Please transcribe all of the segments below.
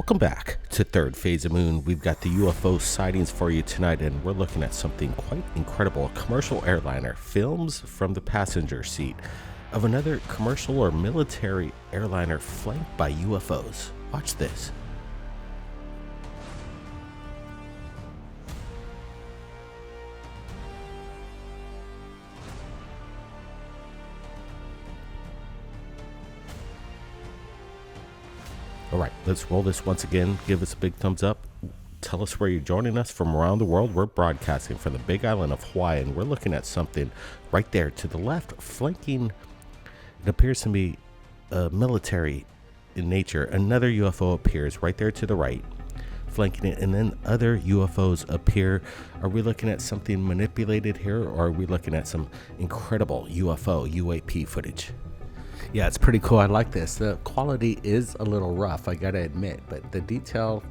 Welcome back to Third Phase of Moon. We've got the UFO sightings for you tonight, and we're looking at something quite incredible. A commercial airliner films from the passenger seat of another commercial or military airliner flanked by UFOs. Watch this. All right, let's roll this once again. Give us a big thumbs up. Tell us where you're joining us from around the world. We're broadcasting from the big island of Hawaii, and we're looking at something right there to the left, flanking. It appears to be military in nature. Another UFO appears right there to the right, flanking it, and then other UFOs appear. Are we looking at something manipulated here, or are we looking at some incredible UFO UAP footage? Yeah, it's pretty cool. I like this. The quality is a little rough, I gotta admit, but the detail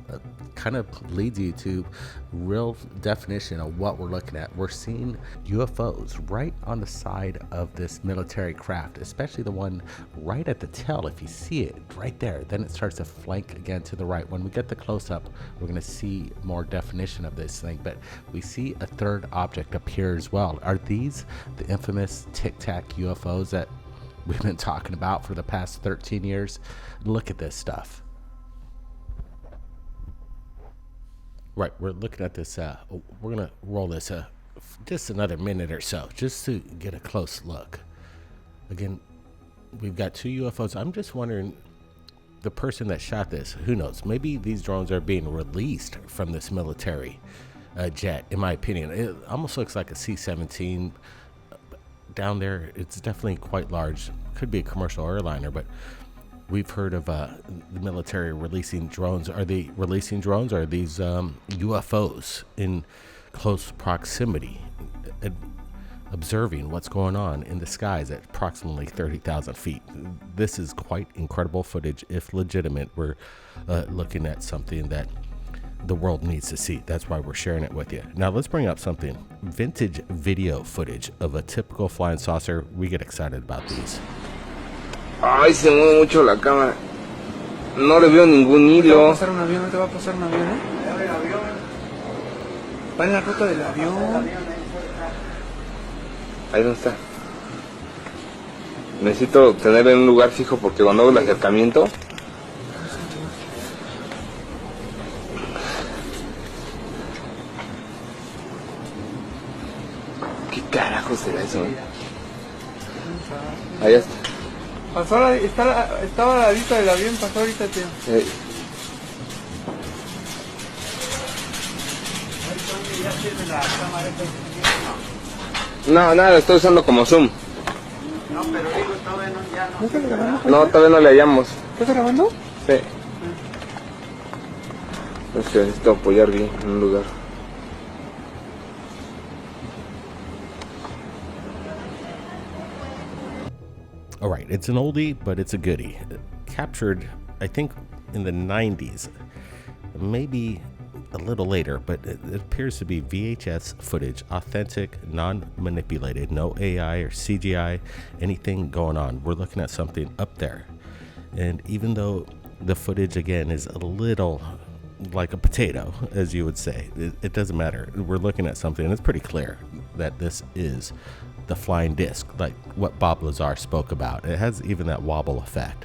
kind of leads you to real definition of what we're looking at. We're seeing UFOs right on the side of this military craft, especially the one right at the tail. If you see it right there, then it starts to flank again to the right. When we get the close-up, we're going to see more definition of this thing, but we see a third object appear as well. Are these the infamous Tic Tac UFOs that we've been talking about for the past 13 years? Look at this stuff. Right, we're looking at this. We're going to roll this just another minute or so just to get a close look. Again, we've got two UFOs. I'm just wondering, the person that shot this, who knows? Maybe these drones are being released from this military jet, in my opinion. It almost looks like a C-17 down there. It's definitely quite large. Could be a commercial airliner, but we've heard of the military releasing drones. Are they releasing drones, or are these UFOs in close proximity, observing what's going on in the skies at approximately 30,000 feet? This is quite incredible footage. If legitimate, we're looking at something that the world needs to see. That's why we're sharing it with you. Now let's bring up something. Vintage video footage of a typical flying saucer. We get excited about these. Ay, se mueve mucho la cámara. No le veo ningún hilo. No te va a pasar un avión, ¿eh? Va en la ruta del avión. Ahí no está. Necesito tenerlo en un lugar fijo porque cuando hago el acercamiento. ¿Qué carajo será eso? Ahí está. Pasó estaba a la vista del avión, pasó ahorita, tío. No, nada, lo estoy usando como zoom. No, pero digo, todavía no, ya no. ¿No estás grabando? No, todavía no le hallamos. ¿Estás grabando? Sí. Es que necesito apoyar bien en un lugar. All right, it's an oldie, but it's a goodie. Captured, I think, in the 90s, maybe a little later, but it appears to be VHS footage, authentic, non-manipulated, no AI or CGI, anything going on. We're looking at something up there. And even though the footage, again, is a little like a potato, as you would say, it doesn't matter. We're looking at something, and it's pretty clear that this is the flying disc, like what Bob Lazar spoke about. It has even that wobble effect.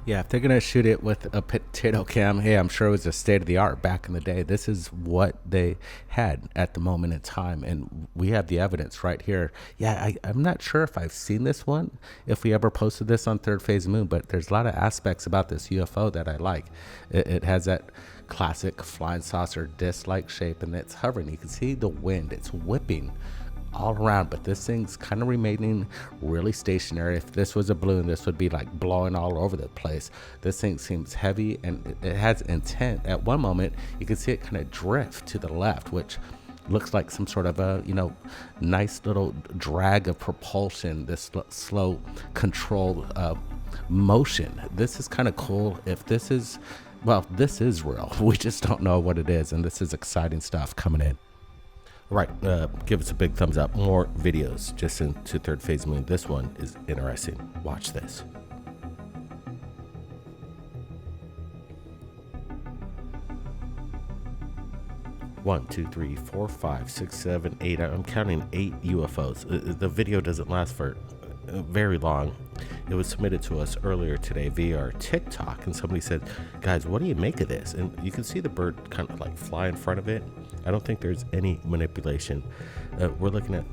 Yeah, if they're gonna shoot it with a potato cam, hey, I'm sure it was a state of the art back in the day. This is what they had at the moment in time, and we have the evidence right here. Yeah, I'm not sure if I've seen this one, if we ever posted this on Third Phase Moon, but there's a lot of aspects about this UFO that I like. It has that classic flying saucer disc-like shape, and it's hovering. You can see the wind, it's whipping all around, but this thing's kind of remaining really stationary. If this was a balloon, this would be like blowing all over the place. This thing seems heavy, and it has intent. At one moment, you can see it kind of drift to the left, which looks like some sort of a, nice little drag of propulsion, this slow controlled motion. This is kind of cool. If this is, well, this is real. We just don't know what it is, and this is exciting stuff coming in. Right, give us a big thumbs up. More videos just into Third Phase Moon. This one is interesting. Watch this. 1, 2, 3, 4, 5, 6, 7, 8. I'm counting 8 UFOs. The video doesn't last for very long. It was submitted to us earlier today via our TikTok, and somebody said, guys, what do you make of this? And you can see the bird kind of like fly in front of it. I don't think there's any manipulation. We're looking at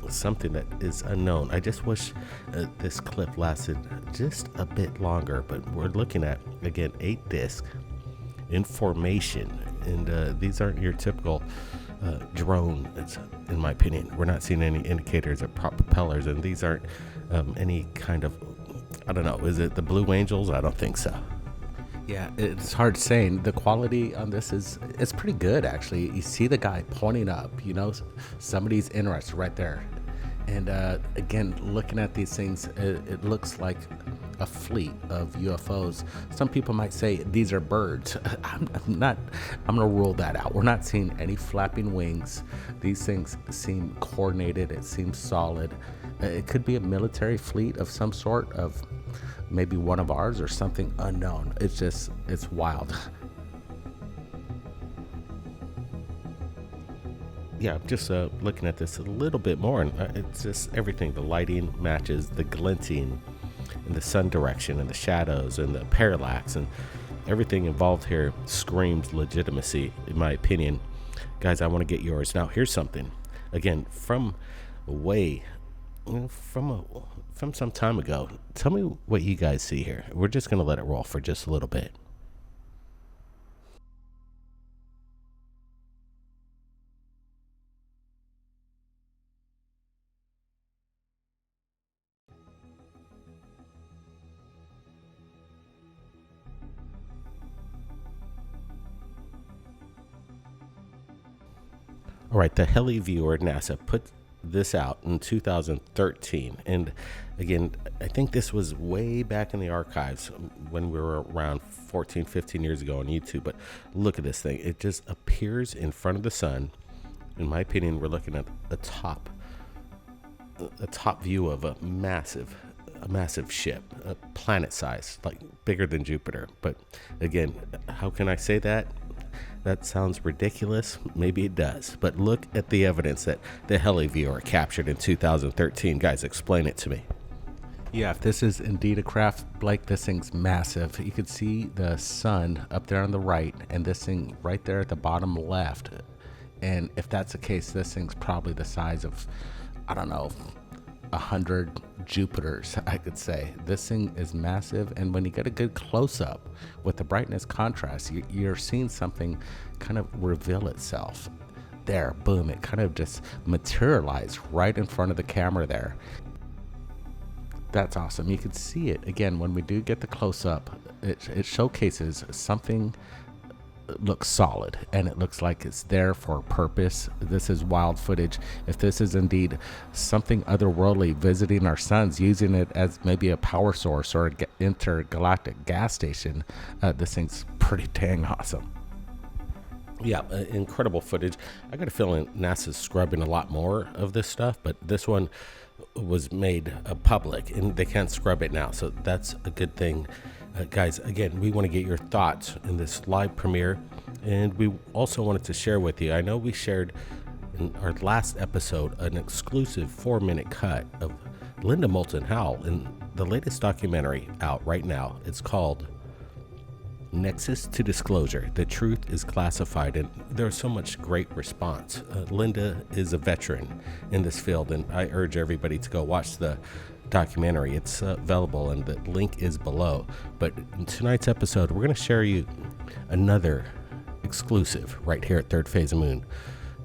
something that is unknown. I just wish this clip lasted just a bit longer, but we're looking at, again, 8 discs in formation, and these aren't your typical drone, in my opinion. We're not seeing any indicators of propellers, and these aren't any kind of, I don't know, is it the Blue Angels? I don't think so. Yeah, it's hard saying. The quality on this it's pretty good, actually. You see the guy pointing up, somebody's interested right there. And again, looking at these things, it looks like a fleet of UFOs. Some people might say these are birds. I'm gonna rule that out. We're not seeing any flapping wings. These things seem coordinated. It seems solid. It could be a military fleet of some sort, of maybe one of ours or something unknown. It's wild. Yeah, I'm just looking at this a little bit more, and it's just everything. The lighting matches the glinting and the sun direction and the shadows and the parallax, and everything involved here screams legitimacy, in my opinion. Guys, I want to get yours. Now, here's something. Again, from some time ago. Tell me what you guys see here. We're just going to let it roll for just a little bit. All right, the HeliViewer NASA put this out in 2013, and again, I think this was way back in the archives when we were around 14-15 years ago on YouTube. But look at this thing. It just appears in front of the sun. In my opinion, we're looking at a top view of a massive ship, a planet size, like bigger than Jupiter. But again, how can I say that? That sounds ridiculous. Maybe it does. But look at the evidence that the HeliViewer captured in 2013. Guys, explain it to me. Yeah, if this is indeed a craft, Blake, this thing's massive. You could see the sun up there on the right, and this thing right there at the bottom left. And if that's the case, this thing's probably the size of, I don't know, 100 Jupiters, I could say. This thing is massive, and when you get a good close-up with the brightness contrast, you're seeing something kind of reveal itself. There, boom, it kind of just materialized right in front of the camera there. That's awesome. You can see it again when we do get the close-up. It showcases something. Looks solid, and it looks like it's there for a purpose. This is wild footage. If this is indeed something otherworldly visiting our suns, using it as maybe a power source or an intergalactic gas station, this thing's pretty dang awesome. Yeah, incredible footage. I got a feeling NASA's scrubbing a lot more of this stuff, but this one was made public, and they can't scrub it now, so that's a good thing. Guys, again, we want to get your thoughts in this live premiere, and we also wanted to share with you. I know we shared in our last episode an exclusive 4-minute cut of Linda Moulton Howe in the latest documentary out right now. It's called Nexus to Disclosure. The Truth is Classified, and there's so much great response. Linda is a veteran in this field, and I urge everybody to go watch the documentary. It's available, and the link is below. But in tonight's episode, we're going to share you another exclusive right here at Third Phase of Moon.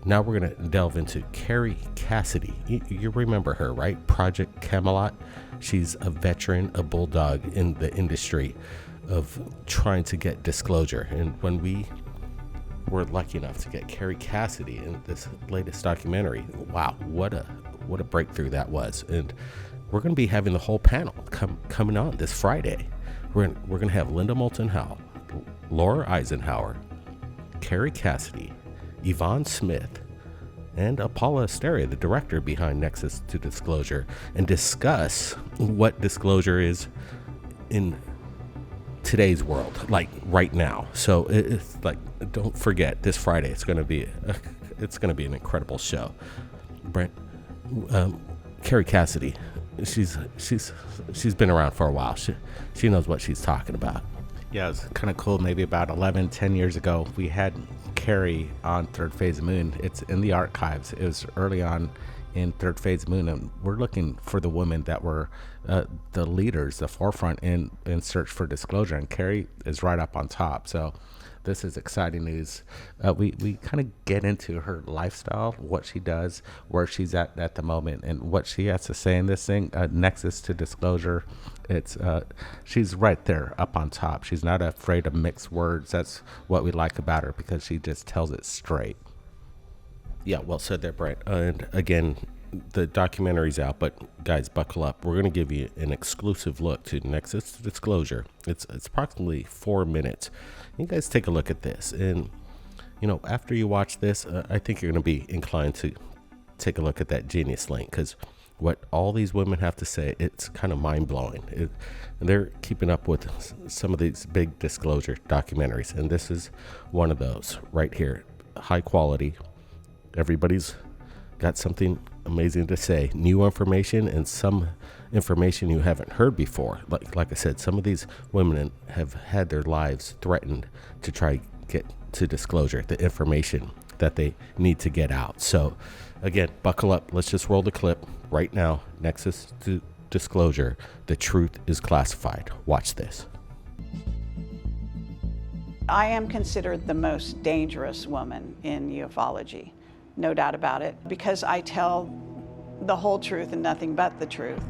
Now we're going to delve into Carrie Cassidy. You remember her, right? Project Camelot. She's a veteran, a bulldog in the industry of trying to get disclosure. And when we were lucky enough to get Carrie Cassidy in this latest documentary, wow, what a breakthrough that was. And we're going to be having the whole panel coming on this Friday. We're going to have Linda Moulton Howe, Laura Eisenhower, Carrie Cassidy, Yvonne Smith, and Paula Asteria, the director behind Nexus to Disclosure, and discuss what disclosure is in today's world, like right now. So it's like, don't forget this Friday. It's gonna be an incredible show. Brent, Carrie Cassidy, she's been around for a while. She knows what she's talking about. Yeah, it's kind of cool. Maybe about 10 years ago, we had Carrie on Third Phase of Moon. It's in the archives. It was early on in Third Phase of Moon, and we're looking for the women that were the leaders, the forefront in search for disclosure, and Carrie is right up on top. So this is exciting news. We kind of get into her lifestyle, what she does, where she's at the moment, and what she has to say in this thing. Nexus to disclosure. It's she's right there up on top. She's not afraid to mix words. That's what we like about her, because she just tells it straight. Yeah, well said there, Brent. And again, the documentary's out, but guys, buckle up. We're going to give you an exclusive look to Nexus to Disclosure. It's approximately 4 minutes. You guys take a look at this, and after you watch this, I think you're going to be inclined to take a look at that Genius link, because what all these women have to say, it's kind of mind-blowing. They're keeping up with some of these big disclosure documentaries, and this is one of those right here. High quality. Everybody's got something amazing to say, new information, and some information you haven't heard before. Like I said, some of these women have had their lives threatened to try get to disclosure, the information that they need to get out. So again, buckle up. Let's just roll the clip right now. Nexus to Disclosure. The truth is classified. Watch this. I am considered the most dangerous woman in ufology. No doubt about it, because I tell the whole truth and nothing but the truth.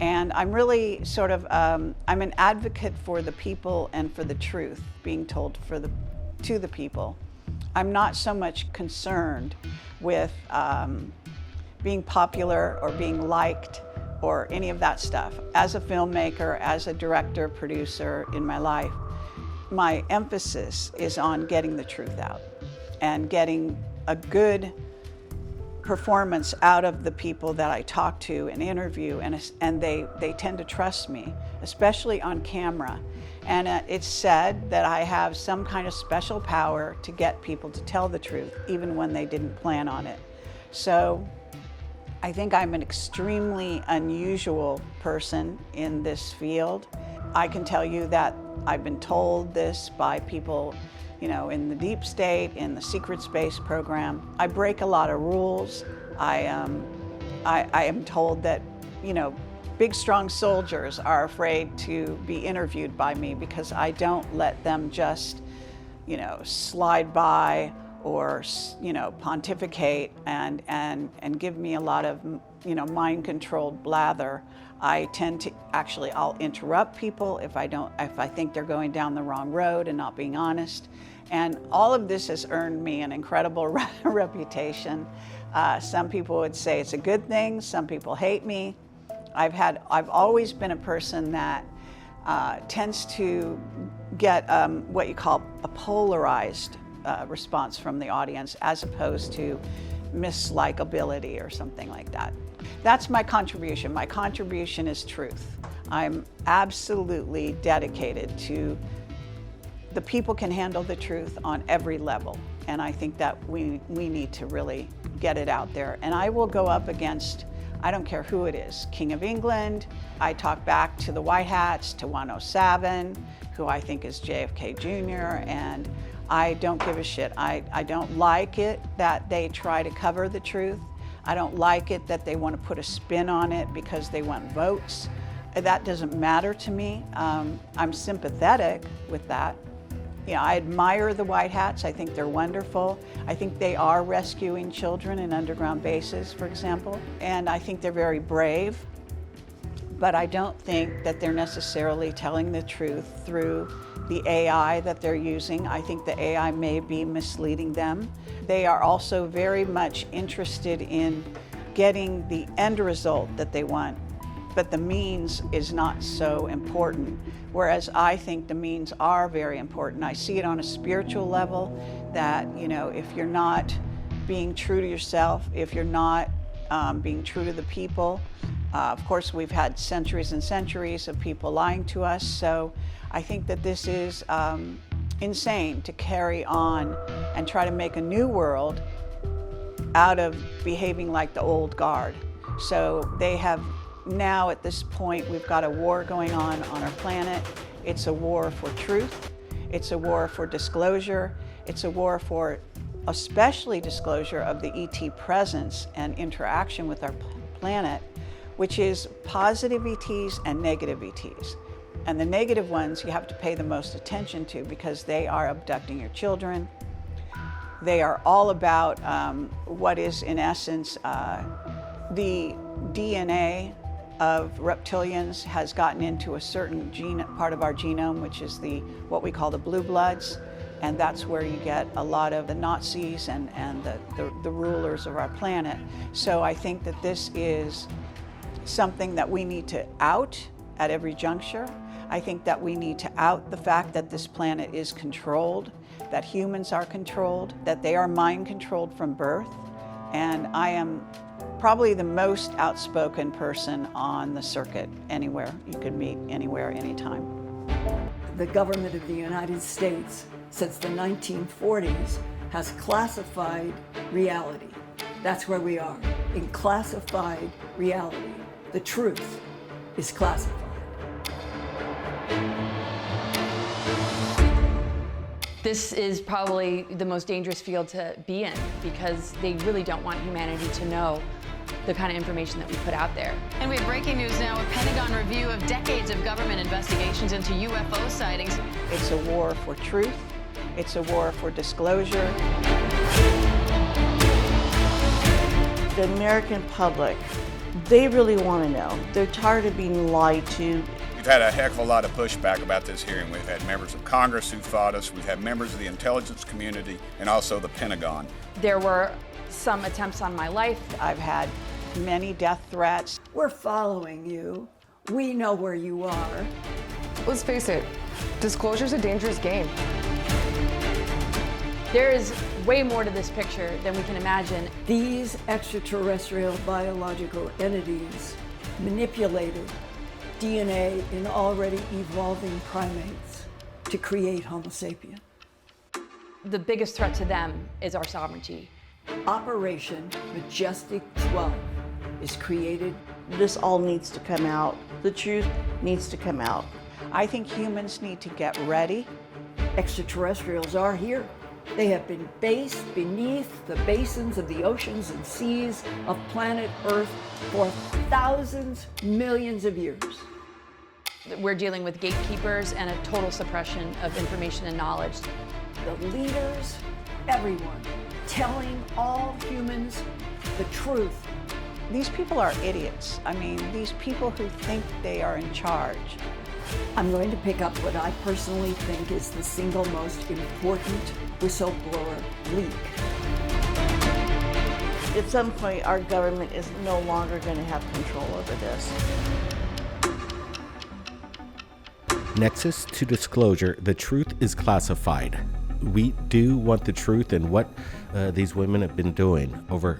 And I'm really sort of, I'm an advocate for the people and for the truth being told to the people. I'm not so much concerned with being popular or being liked or any of that stuff. As a filmmaker, as a director, producer in my life, my emphasis is on getting the truth out and getting a good performance out of the people that I talk to and interview, and they tend to trust me, especially on camera. And it's said that I have some kind of special power to get people to tell the truth, even when they didn't plan on it. So I think I'm an extremely unusual person in this field. I can tell you that I've been told this by people in the deep state, in the secret space program. I break a lot of rules. I am told that, big, strong soldiers are afraid to be interviewed by me because I don't let them just, slide by or, pontificate and give me a lot of, mind-controlled blather. I tend to I'll interrupt people if I think they're going down the wrong road and not being honest. And all of this has earned me an incredible reputation. Some people would say it's a good thing. Some people hate me. I've always been a person that tends to get what you call a polarized response from the audience, as opposed to mislikability or something like that. That's my contribution. My contribution is truth. I'm absolutely dedicated to the people can handle the truth on every level. And I think that we need to really get it out there. And I will go up against, I don't care who it is, King of England. I talk back to the White Hats, to 107, who I think is JFK Jr., and I don't give a shit. I don't like it that they try to cover the truth. I don't like it that they want to put a spin on it because they want votes. That doesn't matter to me. I'm sympathetic with that. I admire the White Hats. I think they're wonderful. I think they are rescuing children in underground bases, for example. And I think they're very brave. But I don't think that they're necessarily telling the truth through the AI that they're using. I think the AI may be misleading them. They are also very much interested in getting the end result that they want, but the means is not so important. Whereas I think the means are very important. I see it on a spiritual level that, if you're not being true to yourself, if you're not being true to the people, Of course, we've had centuries and centuries of people lying to us, so I think that this is insane to carry on and try to make a new world out of behaving like the old guard. So they have now, at this point, we've got a war going on our planet. It's a war for truth. It's a war for disclosure. It's a war for especially disclosure of the ET presence and interaction with our planet, which is positive ETs and negative ETs. And the negative ones you have to pay the most attention to because they are abducting your children. They are all about what is, in essence, the DNA of reptilians has gotten into a certain part of our genome, which is what we call the blue bloods. And that's where you get a lot of the Nazis and the rulers of our planet. So I think that this is something that we need to out at every juncture. I think that we need to out the fact that this planet is controlled, that humans are controlled, that they are mind controlled from birth. And I am probably the most outspoken person on the circuit anywhere. You could meet anywhere, anytime. The government of the United States, since the 1940s, has classified reality. That's where we are, in classified reality. The truth is classified. This is probably the most dangerous field to be in because they really don't want humanity to know the kind of information that we put out there. And we have breaking news now, a Pentagon review of decades of government investigations into UFO sightings. It's a war for truth. It's a war for disclosure. The American public, they really want to know. They're tired of being lied to. We've had a heck of a lot of pushback about this hearing. We've had members of Congress who fought us. We've had members of the intelligence community and also the Pentagon. There were some attempts on my life. I've had many death threats. We're following you. We know where you are. Let's face it, disclosure's a dangerous game. There is way more to this picture than we can imagine. These extraterrestrial biological entities manipulated DNA in already evolving primates to create Homo sapien. The biggest threat to them is our sovereignty. Operation Majestic 12 is created. This all needs to come out. The truth needs to come out. I think humans need to get ready. Extraterrestrials are here. They have been based beneath the basins of the oceans and seas of planet Earth for thousands, millions of years. We're dealing with gatekeepers and a total suppression of information and knowledge. The leaders, everyone, telling all humans the truth. These people are idiots. I mean, these people who think they are in charge. I'm going to pick up what I personally think is the single most important whistleblower leak. At some point, our government is no longer going to have control over this. Nexus to disclosure, the truth is classified. We do want the truth and what these women have been doing over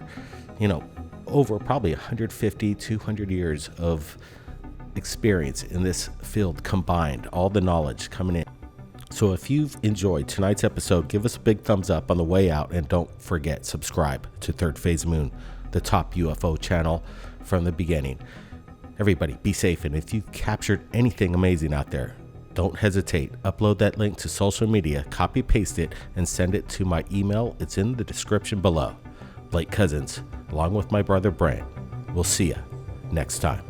probably 150, 200 years of experience in this field combined, all the knowledge coming in. So if you've enjoyed tonight's episode, give us a big thumbs up on the way out, and don't forget, subscribe to Thirdphaseofmoon, the top UFO channel from the beginning. Everybody, be safe, and if you've captured anything amazing out there, don't hesitate. Upload that link to social media, copy paste it, and send it to my email. It's in the description below. Blake Cousins, along with my brother Brant. We'll see ya next time.